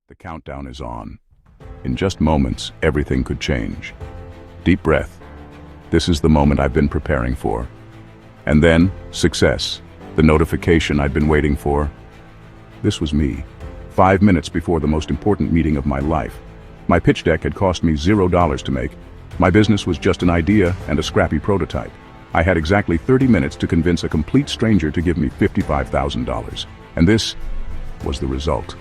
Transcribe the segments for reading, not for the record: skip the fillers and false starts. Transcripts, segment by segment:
The countdown is on. In just moments, everything could change. Deep breath. This is the moment I've been preparing for. And then, success. The notification I'd been waiting for. This was me. 5 minutes before the most important meeting of my life. My pitch deck had cost me $0 to make. My business was just an idea and a scrappy prototype. I had exactly 30 minutes to convince a complete stranger to give me $55,000. And this was the result.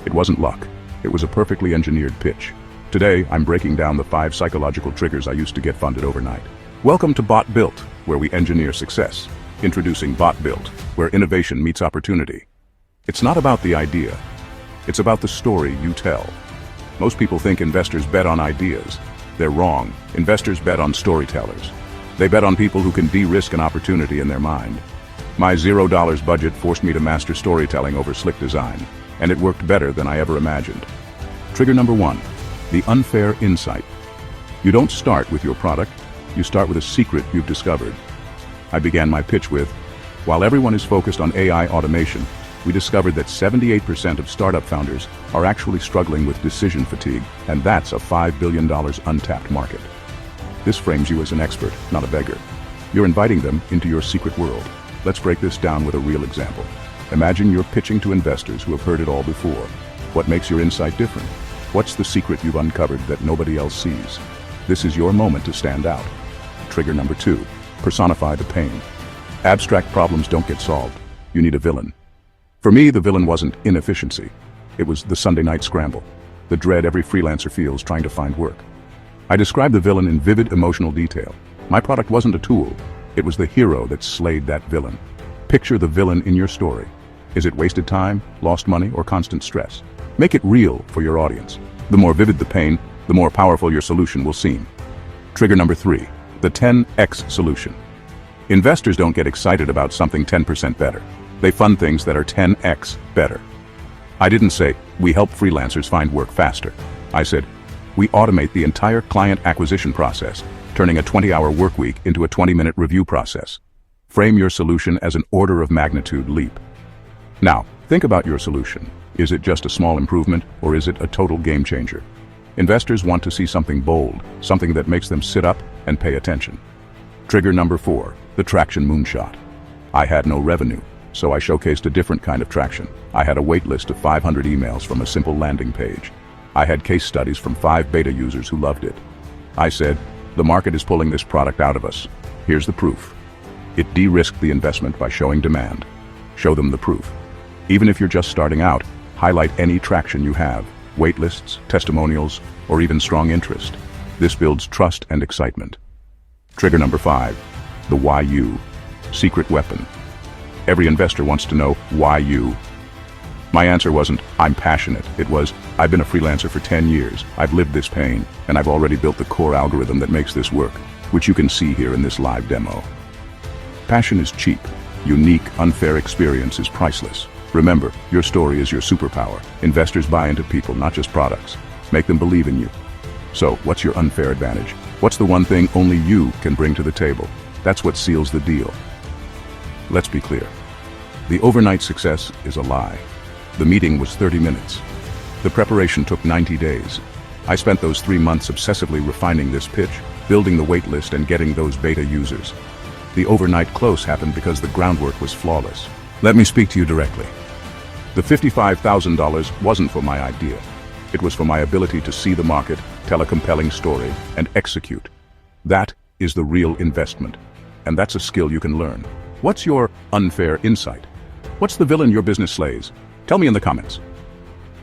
It wasn't luck. It was a perfectly engineered pitch. Today, I'm breaking down the 5 psychological triggers I used to get funded overnight. Welcome to BotBuilt, where we engineer success. Introducing BotBuilt, where innovation meets opportunity. It's not about the idea. It's about the story you tell. Most people think investors bet on ideas. They're wrong. Investors bet on storytellers. They bet on people who can de-risk an opportunity in their mind. My $0 budget forced me to master storytelling over slick design, and it worked better than I ever imagined. Trigger number 1, the unfair insight. You don't start with your product, you start with a secret you've discovered. I began my pitch with, while everyone is focused on AI automation, we discovered that 78% of startup founders are actually struggling with decision fatigue, and that's a $5 billion untapped market. This frames you as an expert, not a beggar. You're inviting them into your secret world. Let's break this down with a real example. Imagine you're pitching to investors who have heard it all before. What makes your insight different? What's the secret you've uncovered that nobody else sees? This is your moment to stand out. Trigger number 2, personify the pain. Abstract problems don't get solved. You need a villain. For me, the villain wasn't inefficiency. It was the Sunday night scramble, the dread every freelancer feels trying to find work. I described the villain in vivid emotional detail. My product wasn't a tool. It was the hero that slayed that villain. Picture the villain in your story. Is it wasted time, lost money, or constant stress? Make it real for your audience. The more vivid the pain, the more powerful your solution will seem. Trigger number 3, the 10x solution. Investors don't get excited about something 10% better. They fund things that are 10x better. I didn't say, we help freelancers find work faster. I said, we automate the entire client acquisition process, turning a 20-hour work week into a 20-minute review process. Frame your solution as an order of magnitude leap. Now, think about your solution. Is it just a small improvement, or is it a total game changer? Investors want to see something bold, something that makes them sit up and pay attention. Trigger number 4, the Traction Moonshot. I had no revenue, so I showcased a different kind of traction. I had a wait list of 500 emails from a simple landing page. I had case studies from 5 beta users who loved it. I said, the market is pulling this product out of us. Here's the proof. It de-risked the investment by showing demand. Show them the proof. Even if you're just starting out, highlight any traction you have, waitlists, testimonials, or even strong interest. This builds trust and excitement. Trigger number 5, the why you, secret weapon. Every investor wants to know why you. My answer wasn't, I'm passionate. It was, I've been a freelancer for 10 years. I've lived this pain, and I've already built the core algorithm that makes this work, which you can see here in this live demo. Passion is cheap. Unique, unfair experience is priceless. Remember, your story is your superpower. Investors buy into people, not just products. Make them believe in you. So, what's your unfair advantage? What's the one thing only you can bring to the table? That's what seals the deal. Let's be clear. The overnight success is a lie. The meeting was 30 minutes. The preparation took 90 days. I spent those 3 months obsessively refining this pitch, building the wait list and getting those beta users. The overnight close happened because the groundwork was flawless. Let me speak to you directly. The $55,000 wasn't for my idea. It was for my ability to see the market, tell a compelling story, and execute. That is the real investment. And that's a skill you can learn. What's your unfair insight? What's the villain your business slays? Tell me in the comments.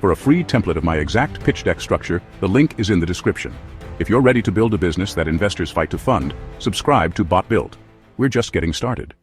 For a free template of my exact pitch deck structure, the link is in the description. If you're ready to build a business that investors fight to fund, subscribe to BotBuilt. We're just getting started.